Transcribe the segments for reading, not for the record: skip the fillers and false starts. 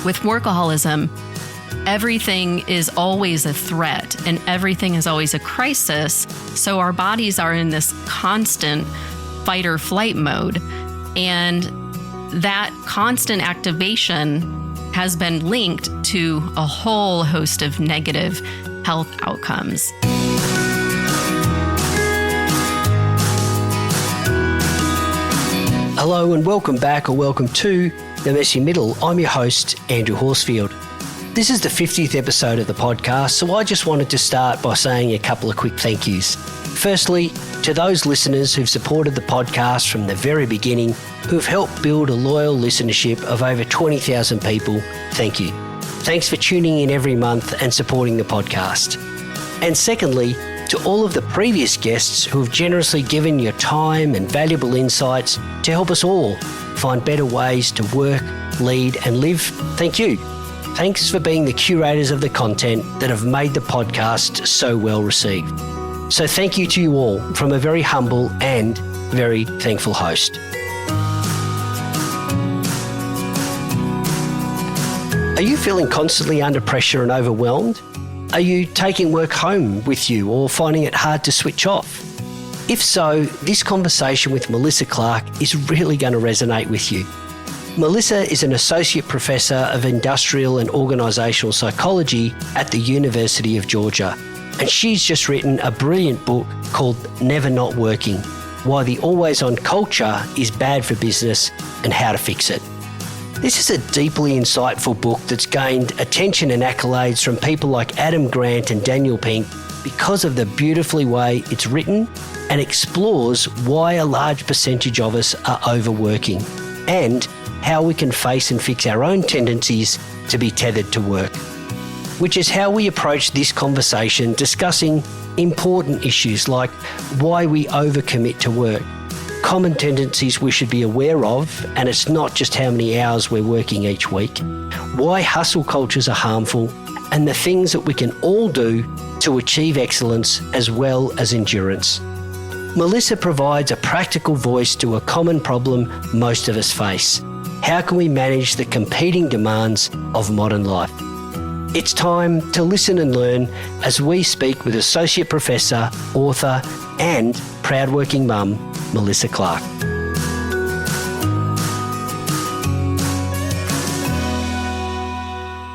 with workaholism, everything is always a threat and everything is always a crisis. So our bodies are in this constant fight or flight mode. And that constant activation has been linked to a whole host of negative health outcomes. Hello and welcome back, or welcome to The Messy Middle. I'm your host, Andrew Horsfield. This is the 50th episode of the podcast, so I just wanted to start by saying a couple of quick thank yous. Firstly, to those listeners who've supported the podcast from the very beginning, who've helped build a loyal listenership of over 20,000 people, thank you. Thanks for tuning in every month and supporting the podcast. And secondly, to all of the previous guests who have generously given your time and valuable insights to help us all find better ways to work, lead and live, thank you. Thanks for being the curators of the content that have made the podcast so well received. So thank you to you all from a very humble and very thankful host. Are you feeling constantly under pressure and overwhelmed? Are you taking work home with you or finding it hard to switch off? If so, this conversation with Malissa Clarke is really going to resonate with you. Malissa is an Associate Professor of Industrial and Organisational Psychology at the University of Georgia, and she's just written a brilliant book called Never Not Working: Why the Always-On Culture is Bad for Business and How to Fix It. This is a deeply insightful book that's gained attention and accolades from people like Adam Grant and Daniel Pink because of the beautifully way it's written and explores why a large percentage of us are overworking and how we can face and fix our own tendencies to be tethered to work. Which is how we approach this conversation, discussing important issues like why we overcommit to work, common tendencies we should be aware of, and it's not just how many hours we're working each week, why hustle cultures are harmful, and the things that we can all do to achieve excellence as well as endurance. Malissa provides a practical voice to a common problem most of us face. How can we manage the competing demands of modern life? It's time to listen and learn as we speak with Associate Professor, author, and proud working mum, Malissa Clarke.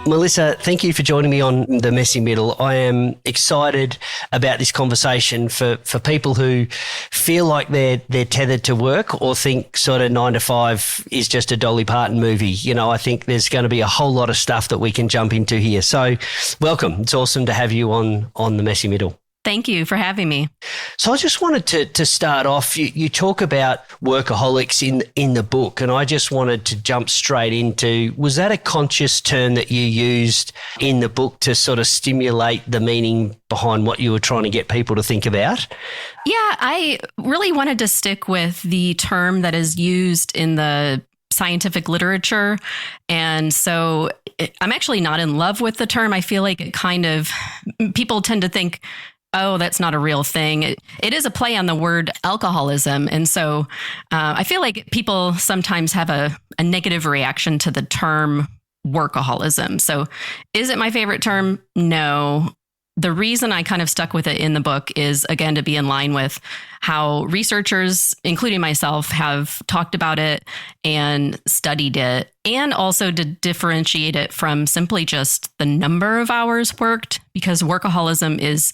Malissa, thank you for joining me on The Messy Middle. I am excited about this conversation for people who feel like they're tethered to work or think sort of 9 to 5 is just a Dolly Parton movie. You know, I think there's going to be a whole lot of stuff that we can jump into here. So welcome. It's awesome to have you on The Messy Middle. Thank you for having me. So I just wanted to start off, you talk about workaholics in the book, and I just wanted to jump straight into, was that a conscious term that you used in the book to sort of stimulate the meaning behind what you were trying to get people to think about? Yeah, I really wanted to stick with the term that is used in the scientific literature. And so I'm actually not in love with the term. I feel like it kind of, people tend to think, oh, that's not a real thing. It is a play on the word alcoholism. And so I feel like people sometimes have a negative reaction to the term workaholism. So is it my favorite term? No. The reason I kind of stuck with it in the book is, again, to be in line with how researchers, including myself, have talked about it and studied it, and also to differentiate it from simply just the number of hours worked, because workaholism is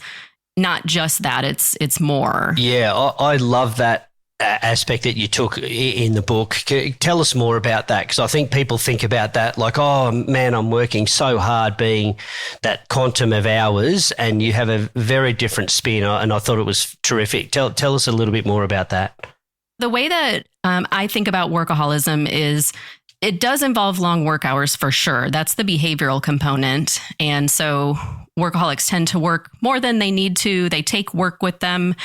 not just that, it's more. Yeah, I love that aspect that you took in the book. Tell us more about that, because I think people think about that like, oh man, I'm working so hard, being that quantum of hours, and you have a very different spin, and I thought it was terrific. Tell us a little bit more about that. The way that I think about workaholism is it does involve long work hours for sure. That's the behavioral component. And so workaholics tend to work more than they need to. They take work with them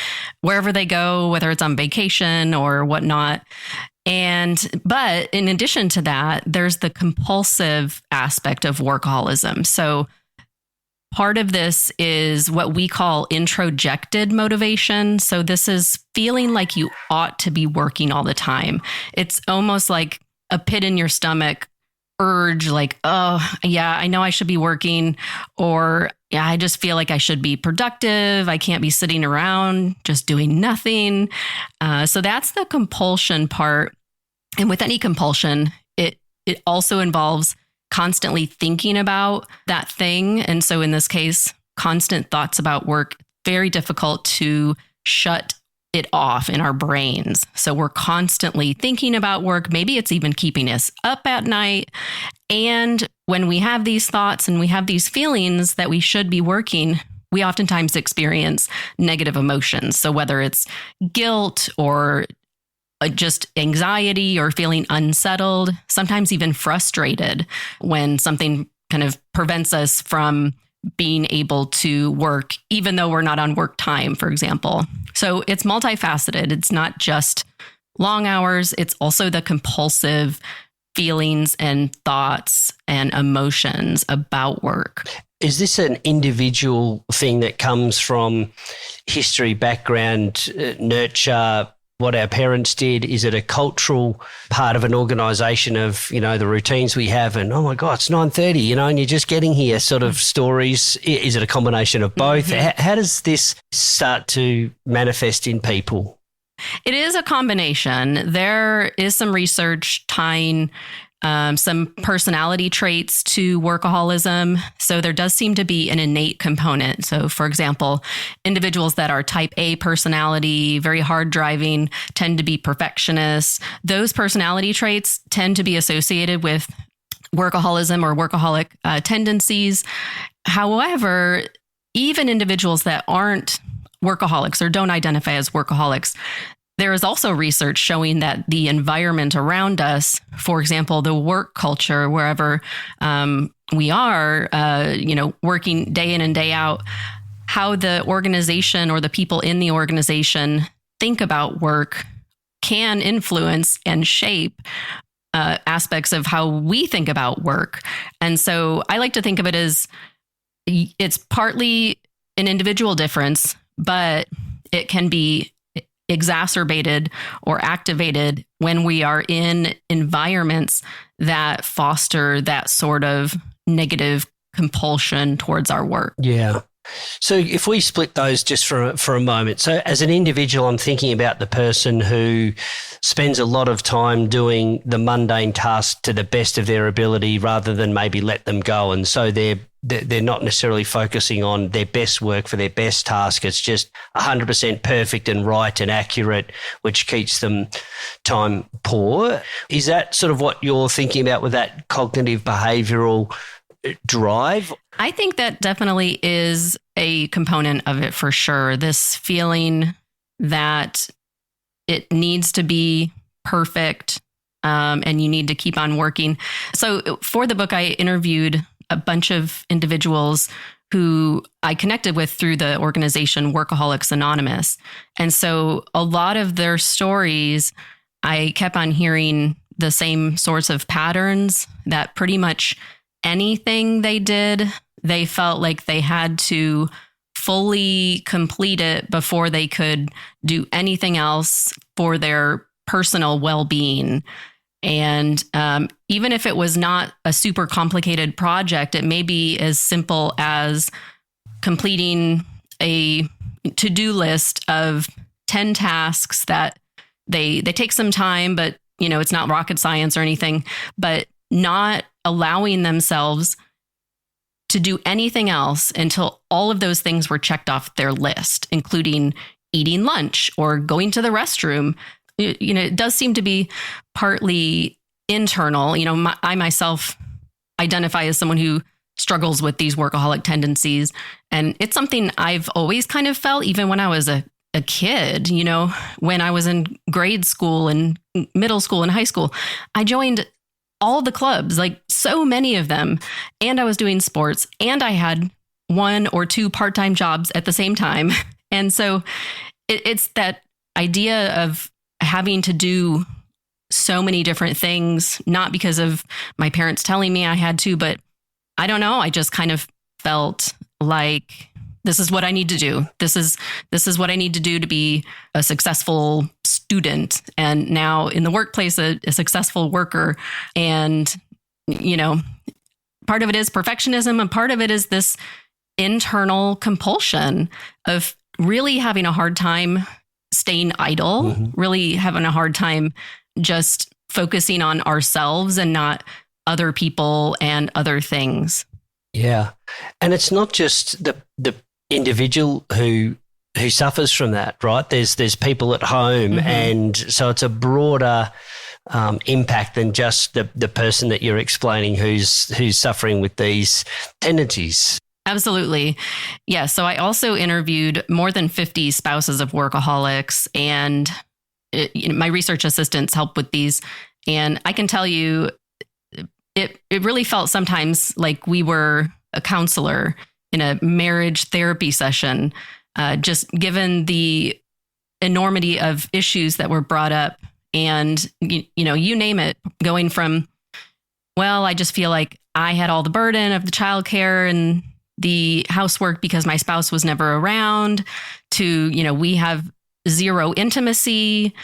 wherever they go, whether it's on vacation or whatnot. But in addition to that, there's the compulsive aspect of workaholism. So part of this is what we call introjected motivation. So this is feeling like you ought to be working all the time. It's almost like a pit in your stomach urge like, oh, yeah, I know I should be working, or yeah, I just feel like I should be productive. I can't be sitting around just doing nothing. So that's the compulsion part. And with any compulsion, it also involves constantly thinking about that thing. And so in this case, constant thoughts about work, very difficult to shut it off in our brains. So we're constantly thinking about work. Maybe it's even keeping us up at night. And when we have these thoughts and we have these feelings that we should be working, we oftentimes experience negative emotions. So whether it's guilt or just anxiety or feeling unsettled, sometimes even frustrated when something kind of prevents us from being able to work, even though we're not on work time, for example. So it's multifaceted. It's not just long hours. It's also the compulsive feelings and thoughts and emotions about work. Is this an individual thing that comes from history, background, nurture, what our parents did? Is it a cultural part of an organisation of, the routines we have and, oh my God, it's 9:30, and you're just getting here sort of stories? Is it a combination of both? Mm-hmm. How does this start to manifest in people? It is a combination. There is some research tying some personality traits to workaholism. So there does seem to be an innate component. So for example, individuals that are type A personality, very hard driving, tend to be perfectionists. Those personality traits tend to be associated with workaholism or workaholic tendencies. However, even individuals that aren't workaholics or don't identify as workaholics, there is also research showing that the environment around us, for example, the work culture, wherever we are, working day in and day out, how the organization or the people in the organization think about work can influence and shape aspects of how we think about work. And so I like to think of it as it's partly an individual difference, but it can be exacerbated or activated when we are in environments that foster that sort of negative compulsion towards our work. Yeah. So if we split those just for a moment. So as an individual, I'm thinking about the person who spends a lot of time doing the mundane tasks to the best of their ability rather than maybe let them go. And so they're not necessarily focusing on their best work for their best task. It's just 100% perfect and right and accurate, which keeps them time poor. Is that sort of what you're thinking about with that cognitive behavioural drive? I think that definitely is a component of it for sure. This feeling that it needs to be perfect and you need to keep on working. So for the book, I interviewed a bunch of individuals who I connected with through the organization Workaholics Anonymous. And so a lot of their stories, I kept on hearing the same sorts of patterns that pretty much anything they did, they felt like they had to fully complete it before they could do anything else for their personal well-being. And even if it was not a super complicated project, it may be as simple as completing a to-do list of 10 tasks that they take some time, but it's not rocket science or anything, but not allowing themselves to do anything else until all of those things were checked off their list, including eating lunch or going to the restroom. It does seem to be partly internal. I myself identify as someone who struggles with these workaholic tendencies. And it's something I've always kind of felt, even when I was a kid, when I was in grade school and middle school and high school, I joined all the clubs, like so many of them. And I was doing sports and I had 1 or 2 part-time jobs at the same time. And so it's that idea of having to do so many different things, not because of my parents telling me I had to, but I don't know. I just kind of felt like this is what I need to do. This is what I need to do to be a successful student. And now in the workplace, a successful worker. And, you know, part of it is perfectionism and part of it is this internal compulsion of really having a hard time staying idle, really having a hard time just focusing on ourselves and not other people and other things. Yeah. And it's not just the individual who suffers from that, right? There's people at home, and so it's a broader impact than just the person that you're explaining who's suffering with these tendencies. Absolutely. Yeah. So I also interviewed more than 50 spouses of workaholics, and my research assistants help with these. And I can tell you, it really felt sometimes like we were a counselor in a marriage therapy session, just given the enormity of issues that were brought up. And, you name it, going from, well, I just feel like I had all the burden of the childcare and the housework because my spouse was never around, to, we have zero intimacy.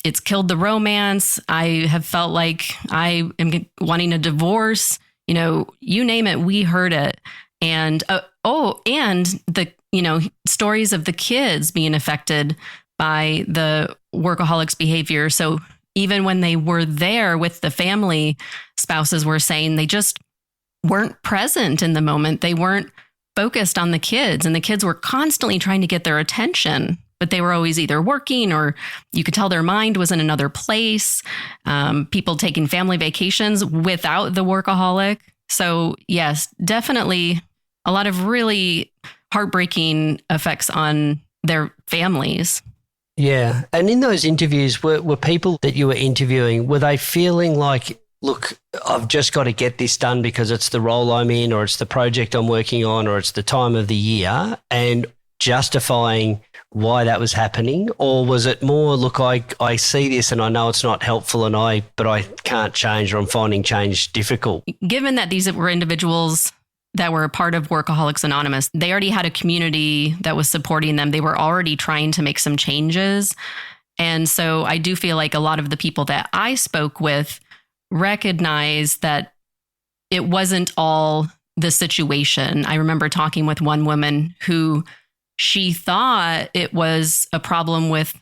It's killed the romance. I have felt like I am wanting a divorce. You name it, we heard it. And, and the, stories of the kids being affected by the workaholics' behavior. So even when they were there with the family, spouses were saying they just weren't present in the moment. They weren't focused on the kids, and the kids were constantly trying to get their attention, but they were always either working, or you could tell their mind was in another place. People taking family vacations without the workaholic. So yes, definitely a lot of really heartbreaking effects on their families. Yeah. And in those interviews, were people that you were interviewing, were they feeling like, look, I've just got to get this done because it's the role I'm in, or it's the project I'm working on, or it's the time of the year, and justifying why that was happening? Or was it more, look, I see this and I know it's not helpful but I can't change, or I'm finding change difficult? Given that these were individuals that were a part of Workaholics Anonymous, they already had a community that was supporting them. They were already trying to make some changes. And so I do feel like a lot of the people that I spoke with recognized that it wasn't all the situation. I remember talking with one woman who she thought it was a problem with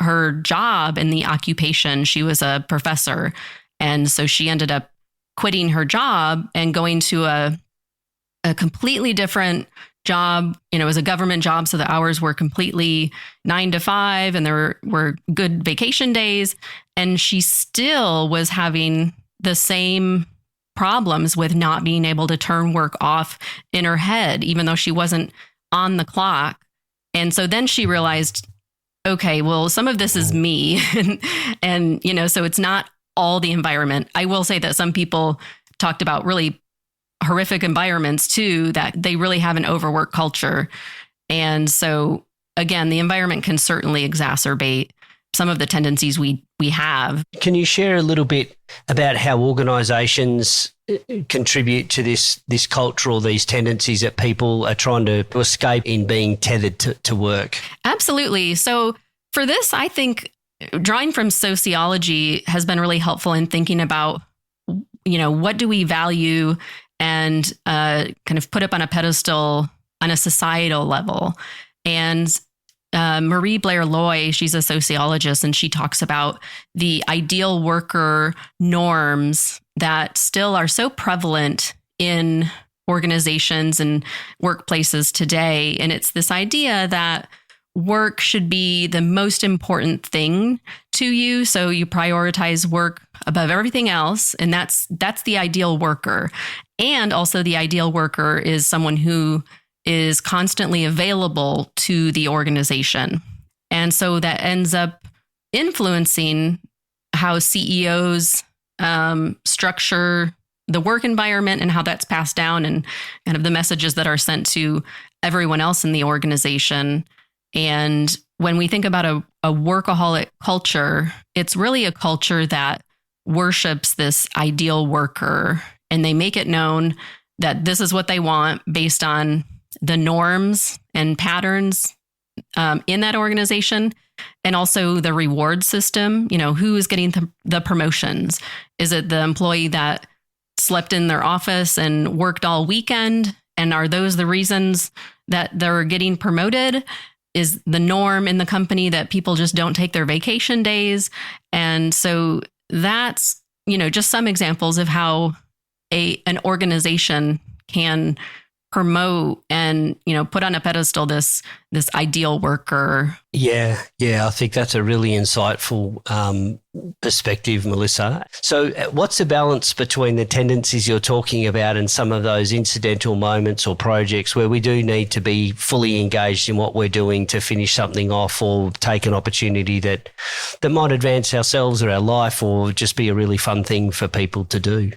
her job and the occupation. She was a professor. And so she ended up quitting her job and going to a completely different job. It was a government job, so the hours were completely 9 to 5, and there were good vacation days. And she still was having the same problems with not being able to turn work off in her head, even though she wasn't on the clock. And so then she realized, okay, well, some of this is me. and so it's not all the environment. I will say that some people talked about really horrific environments too, that they really have an overwork culture. And so again, the environment can certainly exacerbate some of the tendencies we have. Can you share a little bit about how organizations contribute to this culture, or these tendencies that people are trying to escape in being tethered to work? Absolutely. So for this, I think drawing from sociology has been really helpful in thinking about, what do we value and kind of put up on a pedestal on a societal level. And Marie Blair Loy, she's a sociologist, and she talks about the ideal worker norms that still are so prevalent in organizations and workplaces today. And it's this idea that work should be the most important thing to you. So you prioritize work above everything else. And that's the ideal worker. And also the ideal worker is someone who is constantly available to the organization. And so that ends up influencing how CEOs structure the work environment and how that's passed down, and kind of the messages that are sent to everyone else in the organization. And when we think about a workaholic culture, it's really a culture that worships this ideal worker, and they make it known that this is what they want based on the norms and patterns in that organization, and also the reward system. Who is getting the promotions? Is it the employee that slept in their office and worked all weekend? And are those the reasons that they're getting promoted? Is the norm in the company that people just don't take their vacation days? And so that's, just some examples of how an organization can promote and, put on a pedestal this ideal worker. Yeah, I think that's a really insightful perspective, Melissa. So what's the balance between the tendencies you're talking about and some of those incidental moments or projects where we do need to be fully engaged in what we're doing to finish something off or take an opportunity that might advance ourselves or our life or just be a really fun thing for people to do?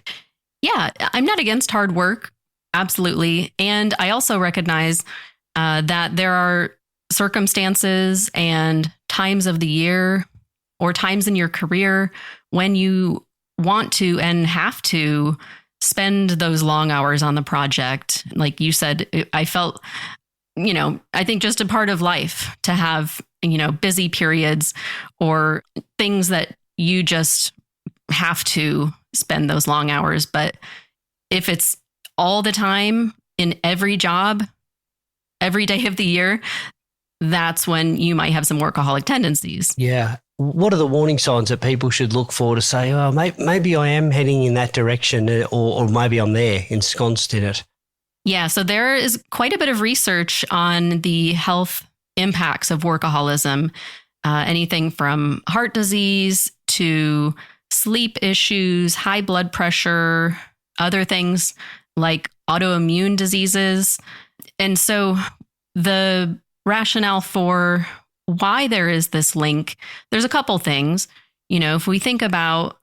Yeah, I'm not against hard work. Absolutely. And I also recognize that there are circumstances and times of the year or times in your career when you want to and have to spend those long hours on the project. Like you said, I felt, I think just a part of life to have, busy periods or things that you just have to spend those long hours. But if it's all the time in every job, every day of the year, that's when you might have some workaholic tendencies. Yeah. What are the warning signs that people should look for to say, oh, maybe I am heading in that direction or maybe I'm there, ensconced in it? Yeah. So there is quite a bit of research on the health impacts of workaholism, anything from heart disease to sleep issues, high blood pressure, other things like autoimmune diseases. And so the rationale for why there is this link, there's a couple things. If we think about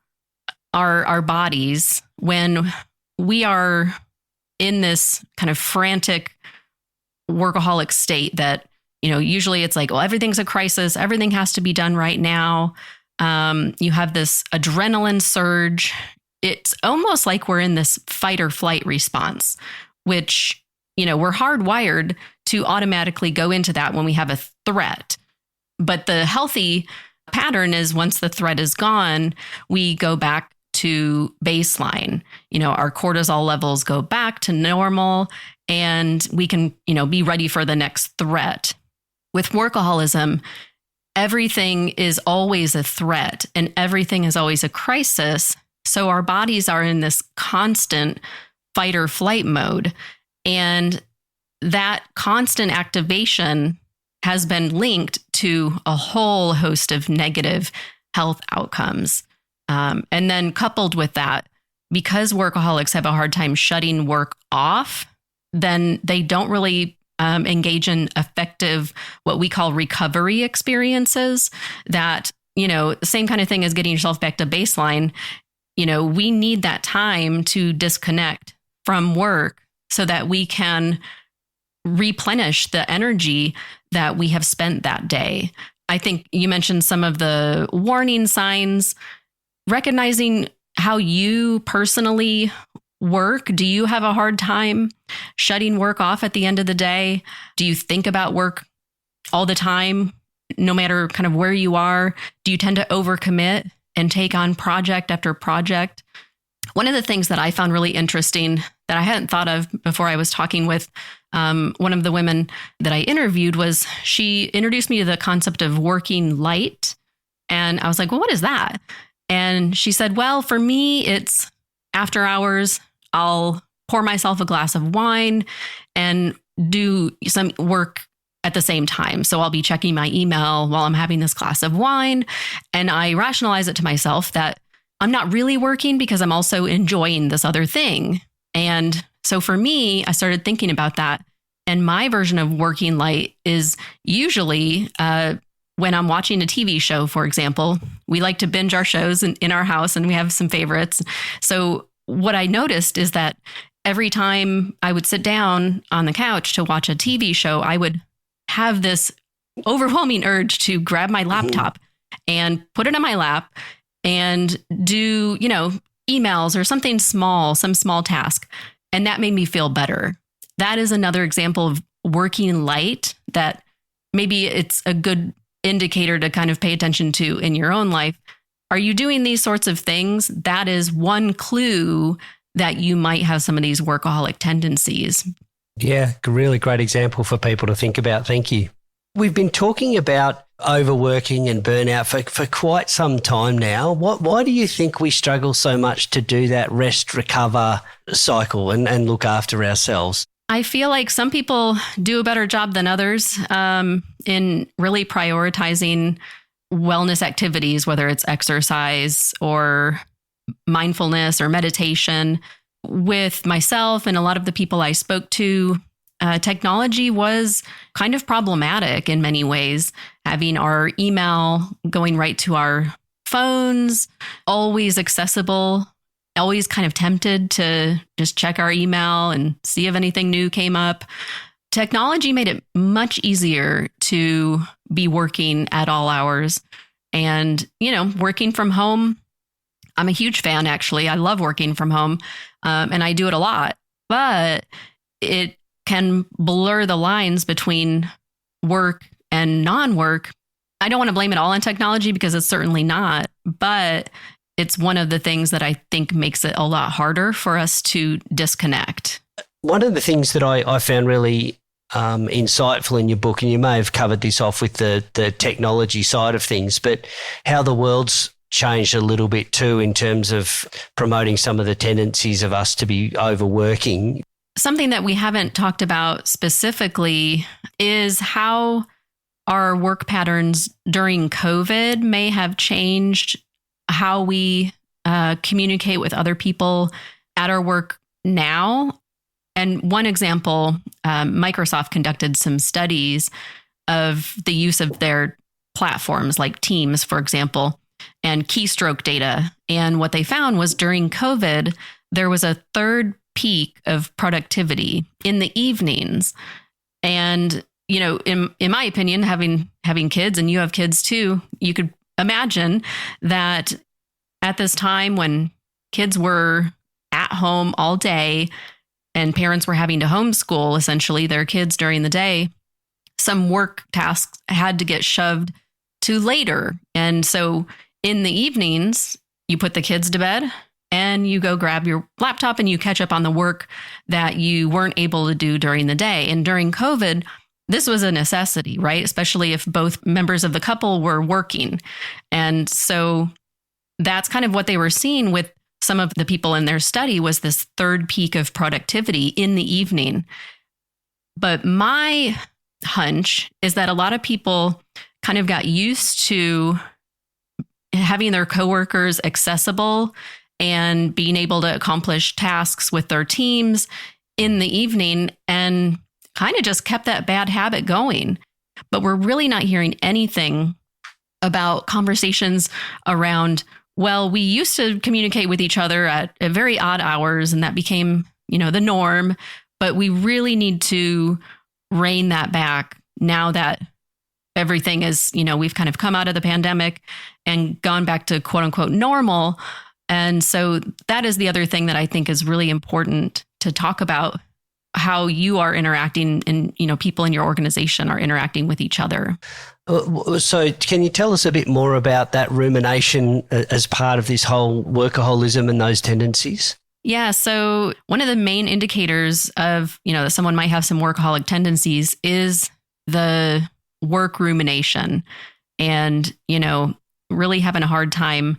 our bodies, when we are in this kind of frantic workaholic state that, usually it's like, well, everything's a crisis. Everything has to be done right now. You have this adrenaline surge. It's almost like we're in this fight or flight response, which, we're hardwired to automatically go into that when we have a threat. But the healthy pattern is once the threat is gone, we go back to baseline. Our cortisol levels go back to normal and we can, be ready for the next threat. With workaholism, everything is always a threat and everything is always a crisis. So our bodies are in this constant fight or flight mode. And that constant activation has been linked to a whole host of negative health outcomes. And then coupled with that, because workaholics have a hard time shutting work off, then they don't really engage in effective, what we call recovery experiences that, same kind of thing as getting yourself back to baseline. We need that time to disconnect from work so that we can replenish the energy that we have spent that day. I think you mentioned some of the warning signs, recognizing how you personally work. Do you have a hard time shutting work off at the end of the day? Do you think about work all the time, no matter kind of where you are? Do you tend to overcommit and take on project after project? One of the things that I found really interesting that I hadn't thought of before I was talking with one of the women that I interviewed was she introduced me to the concept of working light. And I was like, well, what is that? And she said, well, for me, it's after hours, I'll pour myself a glass of wine and do some work at the same time. So I'll be checking my email while I'm having this glass of wine. And I rationalize it to myself that I'm not really working because I'm also enjoying this other thing. And so for me, I started thinking about that. And my version of working light is usually when I'm watching a TV show, for example. We like to binge our shows in our house and we have some favorites. So what I noticed is that every time I would sit down on the couch to watch a TV show, I would have this overwhelming urge to grab my laptop and put it on my lap and do, emails or something small, some small task. And that made me feel better. That is another example of working light that maybe it's a good indicator to kind of pay attention to in your own life. Are you doing these sorts of things? That is one clue that you might have some of these workaholic tendencies. Yeah, really great example for people to think about. Thank you. We've been talking about overworking and burnout for quite some time now. Why do you think we struggle so much to do that rest, recover cycle and look after ourselves? I feel like some people do a better job than others in really prioritizing wellness activities, whether it's exercise or mindfulness or meditation. With myself and a lot of the people I spoke to, technology was kind of problematic in many ways. Having our email going right to our phones, always accessible, always kind of tempted to just check our email and see if anything new came up. Technology made it much easier to be working at all hours. And, working from home, I'm a huge fan, actually. I love working from home and I do it a lot, but it can blur the lines between work and non-work. I don't want to blame it all on technology because it's certainly not, but it's one of the things that I think makes it a lot harder for us to disconnect. One of the things that I found really insightful in your book, and you may have covered this off with the technology side of things, but how the world's changed a little bit too in terms of promoting some of the tendencies of us to be overworking. Something that we haven't talked about specifically is how our work patterns during COVID may have changed how we communicate with other people at our work now. And one example, Microsoft conducted some studies of the use of their platforms like Teams, for example, and keystroke data. And what they found was during COVID, there was a third peak of productivity in the evenings. And, in my opinion, having kids, and you have kids too, you could imagine that at this time when kids were at home all day and parents were having to homeschool essentially their kids during the day, some work tasks had to get shoved to later. And so in the evenings, you put the kids to bed and you go grab your laptop and you catch up on the work that you weren't able to do during the day. And during COVID, this was a necessity, right? Especially if both members of the couple were working. And so that's kind of what they were seeing with some of the people in their study was this third peak of productivity in the evening. But my hunch is that a lot of people kind of got used to having their coworkers accessible and being able to accomplish tasks with their teams in the evening and kind of just kept that bad habit going. But we're really not hearing anything about conversations around, well, we used to communicate with each other at very odd hours and that became, the norm, but we really need to rein that back now that everything is, we've kind of come out of the pandemic and gone back to quote unquote normal. And so that is the other thing that I think is really important to talk about, how you are interacting and, people in your organization are interacting with each other. So can you tell us a bit more about that rumination as part of this whole workaholism and those tendencies? Yeah. So one of the main indicators of, that someone might have some workaholic tendencies is the work rumination and, really having a hard time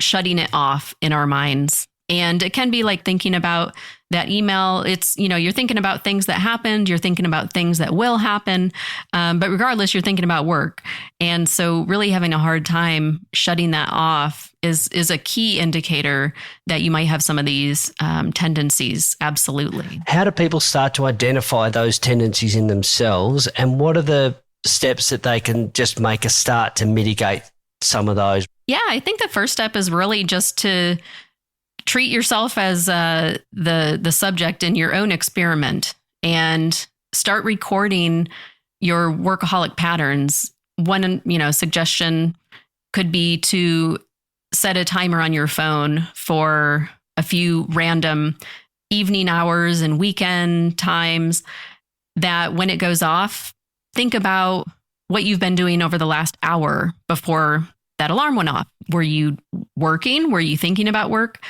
shutting it off in our minds. And it can be like thinking about that email. It's, you're thinking about things that happened, you're thinking about things that will happen. But regardless, you're thinking about work. And so really having a hard time shutting that off is a key indicator that you might have some of these tendencies. Absolutely. How do people start to identify those tendencies in themselves? And what are the steps that they can just make a start to mitigate some of those? Yeah, I think the first step is really just to treat yourself as the subject in your own experiment and start recording your workaholic patterns. One, suggestion could be to set a timer on your phone for a few random evening hours and weekend times that when it goes off, think about what you've been doing over the last hour before that alarm went off. Were you working? Were you thinking about work?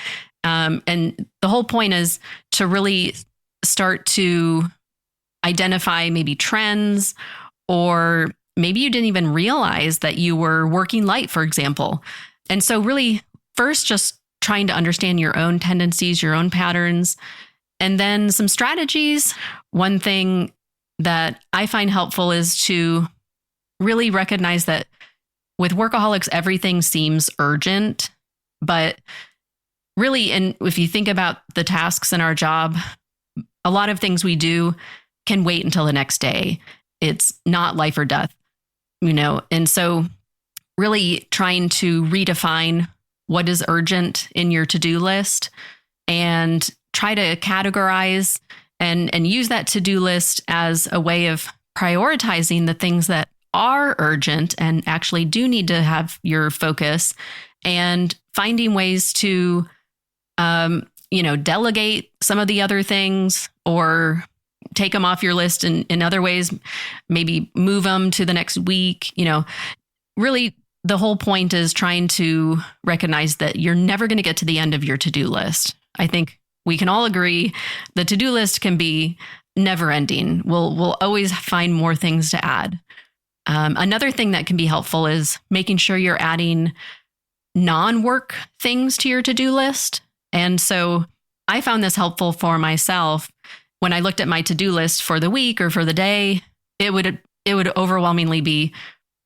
And the whole point is to really start to identify maybe trends, or maybe you didn't even realize that you were working light, for example. And so really first, just trying to understand your own tendencies, your own patterns, and then some strategies. One thing that I find helpful is to really recognize that with workaholics, everything seems urgent, but really, and if you think about the tasks in our job, a lot of things we do can wait until the next day. It's not life or death, and so really trying to redefine what is urgent in your to-do list and try to categorize and use that to-do list as a way of prioritizing the things that are urgent and actually do need to have your focus, and finding ways to, delegate some of the other things or take them off your list in other ways, maybe move them to the next week. Really the whole point is trying to recognize that you're never going to get to the end of your to-do list. I think we can all agree the to-do list can be never ending. We'll always find more things to add. Another thing that can be helpful is making sure you're adding non-work things to your to-do list. And so I found this helpful for myself. When I looked at my to-do list for the week or for the day, it would overwhelmingly be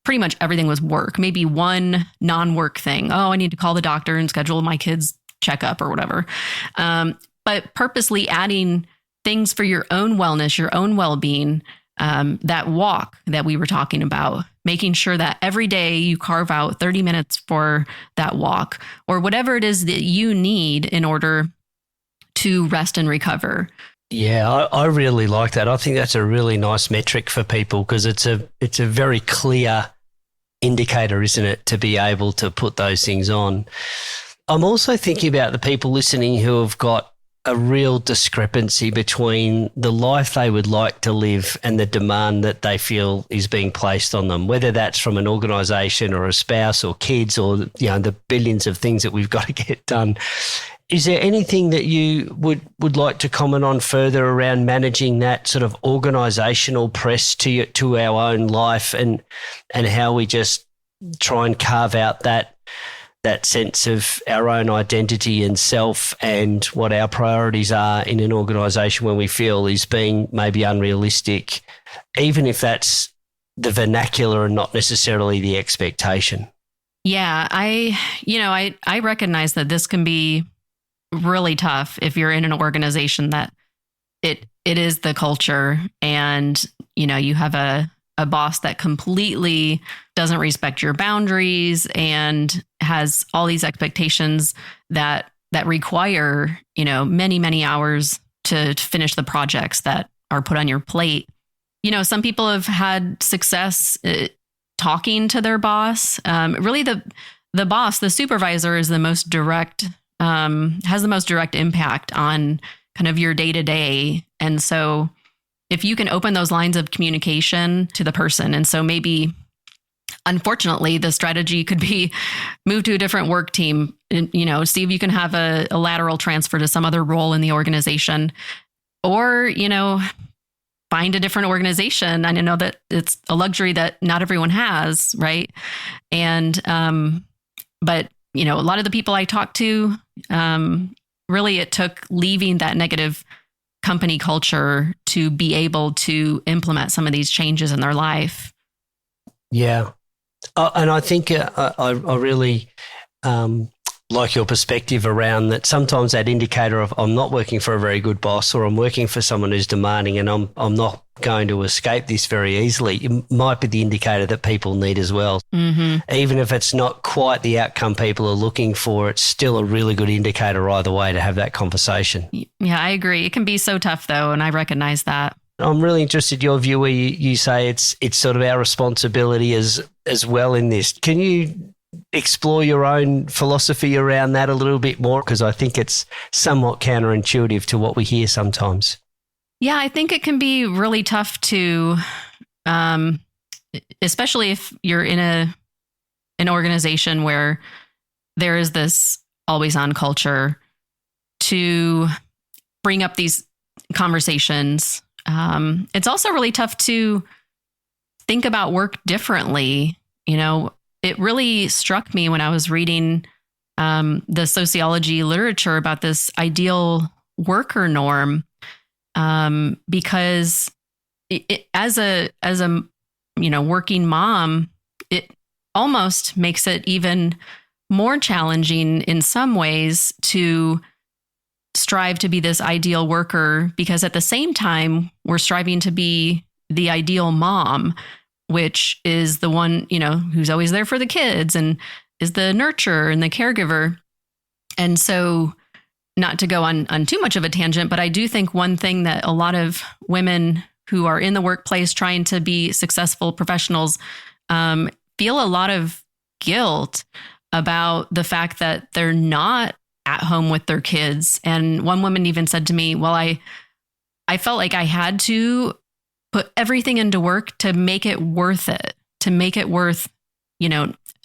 pretty much everything was work, maybe one non-work thing. Oh, I need to call the doctor and schedule my kids' checkup or whatever. But purposely adding things for your own wellness, your own well-being, that walk that we were talking about, making sure that every day you carve out 30 minutes for that walk or whatever it is that you need in order to rest and recover. Yeah, I really like that. I think that's a really nice metric for people because it's a very clear indicator, isn't it, to be able to put those things on. I'm also thinking about the people listening who have got a real discrepancy between the life they would like to live and the demand that they feel is being placed on them, whether that's from an organisation or a spouse or kids or, the billions of things that we've got to get done. Is there anything that you would like to comment on further around managing that sort of organisational press to our own life and how we just try and carve out that sense of our own identity and self and what our priorities are in an organisation when we feel is being maybe unrealistic, even if that's the vernacular and not necessarily the expectation? Yeah, I recognize that this can be really tough if you're in an organization that it is the culture and, you have a boss that completely doesn't respect your boundaries and has all these expectations that require, many, many hours to finish the projects that are put on your plate. Some people have had success talking to their boss. Really the boss, the supervisor is the most direct, has the most direct impact on kind of your day to day. And so if you can open those lines of communication to the person, and so maybe, unfortunately, the strategy could be move to a different work team, and, see if you can have a lateral transfer to some other role in the organization, or, find a different organization. I know that it's a luxury that not everyone has, right? And, but, a lot of the people I talked to, really it took leaving that negative company culture to be able to implement some of these changes in their life. Yeah. And I think I really like your perspective around that. Sometimes that indicator of I'm not working for a very good boss or I'm working for someone who's demanding and I'm not going to escape this very easily, it might be the indicator that people need as well. Mm-hmm. Even if it's not quite the outcome people are looking for, it's still a really good indicator either way to have that conversation. Yeah, I agree. It can be so tough though, and I recognize that. I'm really interested in your view where you say it's sort of our responsibility as well in this. Can you explore your own philosophy around that a little bit more? Because I think it's somewhat counterintuitive to what we hear sometimes. Yeah, I think it can be really tough to, especially if you're in an organization where there is this always on culture. to bring up these conversations. It's also really tough to think about work differently. It really struck me when I was reading the sociology literature about this ideal worker norm, because as a working mom, it almost makes it even more challenging in some ways to strive to be this ideal worker, because at the same time, we're striving to be the ideal mom, which is the one, who's always there for the kids and is the nurturer and the caregiver. And so, not to go on too much of a tangent, but I do think one thing that a lot of women who are in the workplace trying to be successful professionals feel a lot of guilt about the fact that they're not at home with their kids. And one woman even said to me, well, I felt like I had to put everything into work to make it worth it, to make it worth,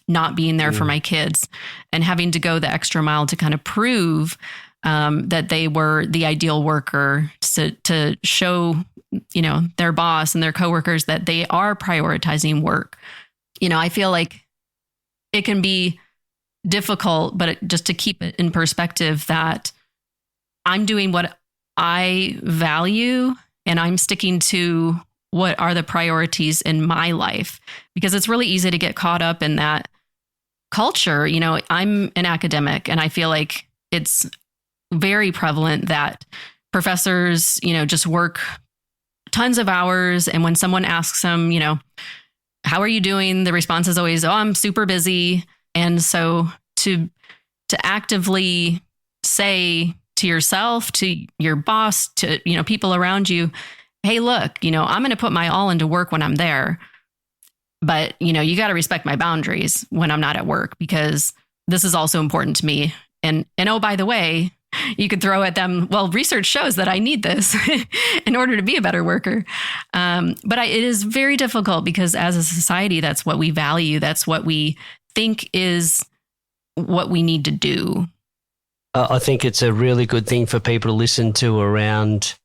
not being there for my kids and having to go the extra mile to kind of prove that they were the ideal worker, to show, their boss and their coworkers that they are prioritizing work. I feel like it can be difficult, but just to keep it in perspective, that I'm doing what I value and I'm sticking to what are the priorities in my life, because it's really easy to get caught up in that culture. I'm an academic, and I feel like it's very prevalent that professors, just work tons of hours. And when someone asks them, how are you doing? The response is always, oh, I'm super busy. And so to actively say to yourself, to your boss, to, people around you, hey, look, I'm going to put my all into work when I'm there. But, you got to respect my boundaries when I'm not at work, because this is also important to me. And oh, by the way, you could throw at them, well, research shows that I need this in order to be a better worker. But it is very difficult, because as a society, that's what we value. That's what we think is what we need to do. I think it's a really good thing for people to listen to around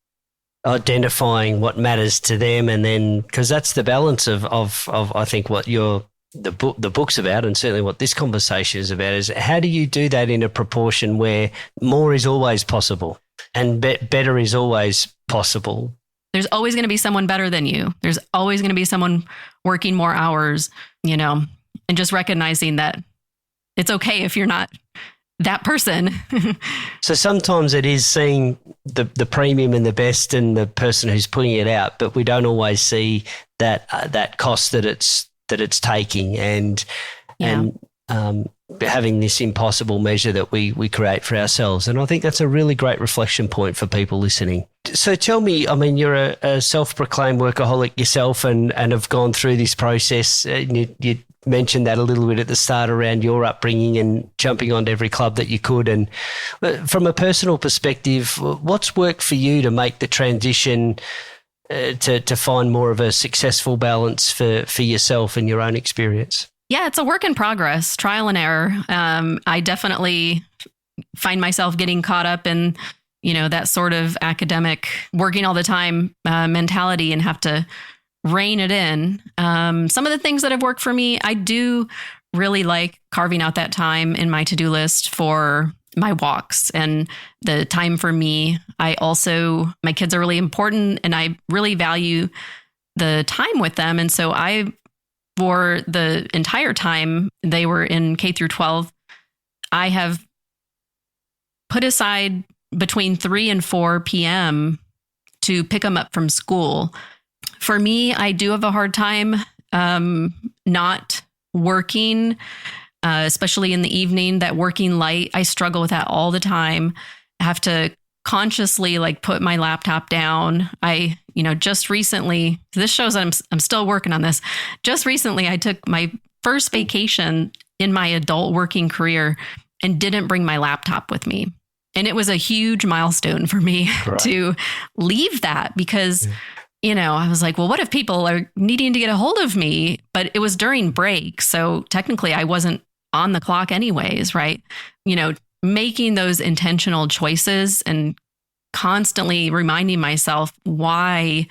identifying what matters to them, and then, because that's the balance of I think what the book's about, and certainly what this conversation is about, is how do you do that in a proportion where more is always possible and better is always possible. There's always going to be someone better than you. There's always going to be someone working more hours, and just recognizing that it's okay if you're not that person. So sometimes it is seeing the premium and the best and the person who's putting it out, but we don't always see that cost that it's taking, and having this impossible measure that we create for ourselves. And I think that's a really great reflection point for people listening. So tell me, you're a self-proclaimed workaholic yourself, and have gone through this process. You mentioned that a little bit at the start around your upbringing and jumping onto every club that you could. And from a personal perspective, what's worked for you to make the transition to find more of a successful balance for yourself and your own experience? Yeah, it's a work in progress, trial and error. I definitely find myself getting caught up in, that sort of academic working all the time mentality, and have to rein it in. Some of the things that have worked for me, I do really like carving out that time in my to-do list for my walks and the time for me. My kids are really important, and I really value the time with them. And so for the entire time they were in K through 12, I have put aside between 3 and 4 p.m. to pick them up from school. For me, I do have a hard time not working, especially in the evening. That working light, I struggle with that all the time. I have to consciously put my laptop down. Just recently, this shows that I'm still working on this. Just recently, I took my first vacation in my adult working career and didn't bring my laptop with me. And it was a huge milestone for me to leave that, because I was like, well, what if people are needing to get a hold of me? But it was during break. So technically I wasn't on the clock anyways, right? making those intentional choices and constantly reminding myself why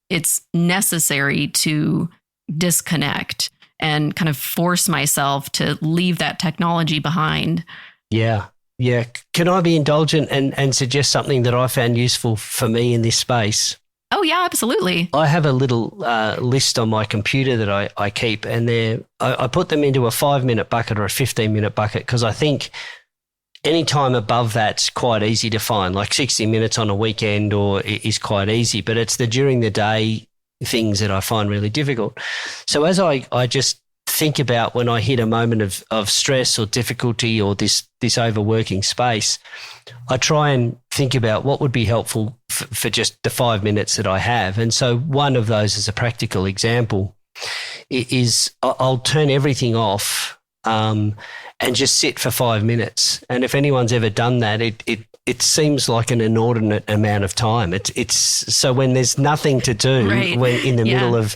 it's necessary to disconnect and kind of force myself to leave that technology behind. Yeah. Yeah. Can I be indulgent and suggest something that I found useful for me in this space? Oh, yeah, absolutely. I have a little list on my computer that I keep, and I put them into a 5-minute bucket or a 15-minute bucket because I think any time above that's quite easy to find, like 60 minutes on a weekend is quite easy, but it's the during the day things that I find really difficult. So as I just think about when I hit a moment of stress or difficulty or this overworking space, I try and think about what would be helpful for just the 5 minutes that I have. And so one of those, as a practical example, is I'll turn everything off and just sit for 5 minutes. And if anyone's ever done that, it seems like an inordinate amount of time. It's so when there's nothing to do, right. when in the middle of.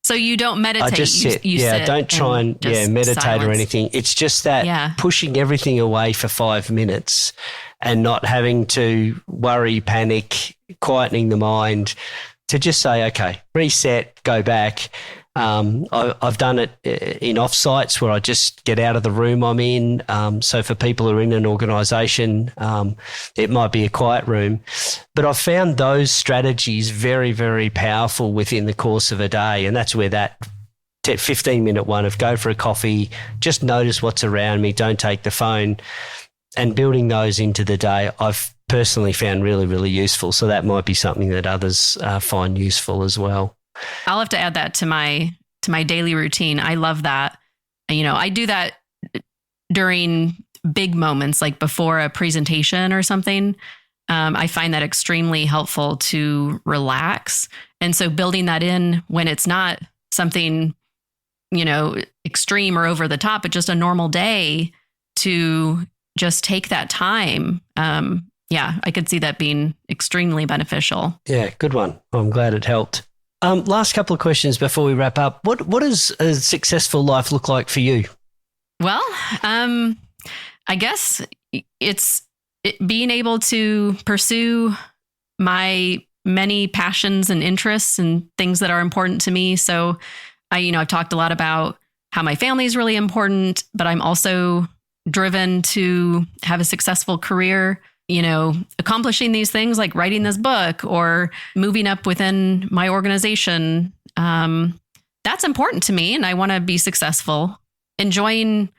So you don't meditate. I just sit. You sit don't try and meditate silence. or anything. It's just that pushing everything away for 5 minutes and not having to worry, panic, quietening the mind to just say, okay, reset, go back. I've done it in off-sites where I just get out of the room I'm in. So for people who are in an organisation, it might be a quiet room. But I've found those strategies very, very powerful within the course of a day. And that's where that 15-minute one of go for a coffee, just notice what's around me, don't take the phone, and building those into the day, I've personally found really, really useful. So that might be something that others find useful as well. I'll have to add that to my daily routine. I love that. I do that during big moments, like before a presentation or something. I find that extremely helpful to relax. And so building that in when it's not something, extreme or over the top, but just a normal day to just take that time. I could see that being extremely beneficial. Yeah, good one. I'm glad it helped. Last couple of questions before we wrap up. What does a successful life look like for you? Well, I guess it's being able to pursue my many passions and interests and things that are important to me. So I've talked a lot about how my family is really important, but I'm also driven to have a successful career. Accomplishing these things like writing this book or moving up within my organization, that's important to me. And I want to be successful, enjoying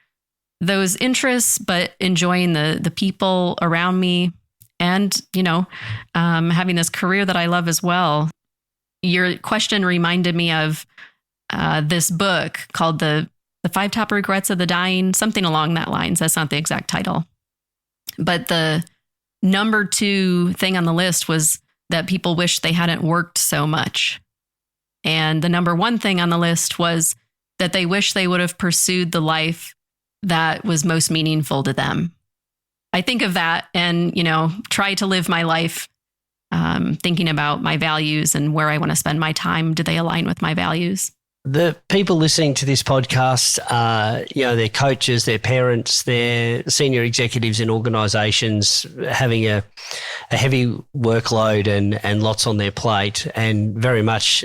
those interests, but enjoying the people around me and, having this career that I love as well. Your question reminded me of this book called The 5 Top Regrets of the Dying, something along that lines. That's not the exact title. But the number 2 thing on the list was that people wish they hadn't worked so much. And the number 1 thing on the list was that they wish they would have pursued the life that was most meaningful to them. I think of that and, try to live my life thinking about my values and where I want to spend my time. Do they align with my values? The people listening to this podcast are, they're coaches, they're parents, they're senior executives in organisations having a heavy workload and lots on their plate and very much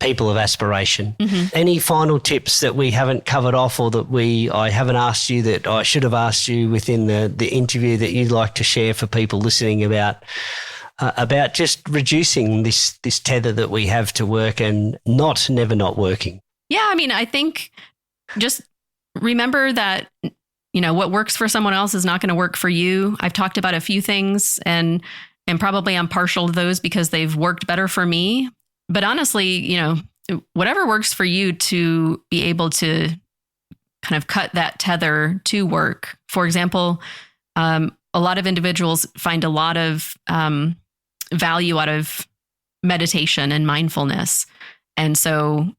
people of aspiration. Mm-hmm. Any final tips that we haven't covered off or that I haven't asked you that I should have asked you within the interview that you'd like to share for people listening about just reducing this tether that we have to work and never not working? Yeah, I think just remember that, what works for someone else is not going to work for you. I've talked about a few things and probably I'm partial to those because they've worked better for me. But honestly, whatever works for you to be able to kind of cut that tether to work. For example, a lot of individuals find a lot of value out of meditation and mindfulness. And so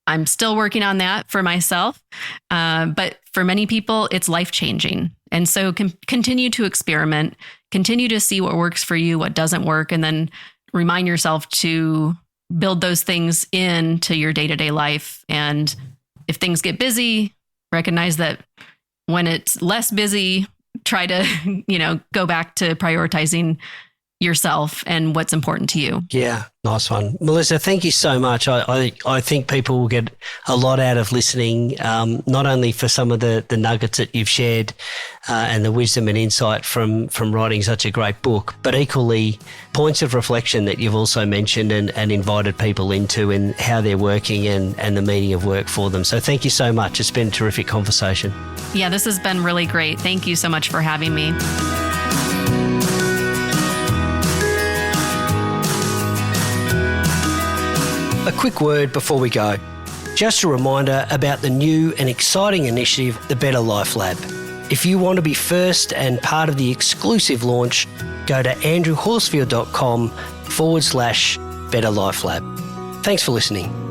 I'm still working on that for myself. But for many people, it's life-changing. And so continue to experiment, continue to see what works for you, what doesn't work, and then remind yourself to build those things into your day-to-day life. And if things get busy, recognize that when it's less busy, try to, go back to prioritizing yourself and what's important to you. Yeah, nice one. Malissa, thank you so much. I think people will get a lot out of listening, not only for some of the nuggets that you've shared and the wisdom and insight from writing such a great book, but equally points of reflection that you've also mentioned and invited people into in how they're working and the meaning of work for them. So thank you so much. It's been a terrific conversation. Yeah, this has been really great. Thank you so much for having me. A quick word before we go. Just a reminder about the new and exciting initiative, the Better Life Lab. If you want to be first and part of the exclusive launch, go to andrewhorsfield.com/Better Life Lab. Thanks for listening.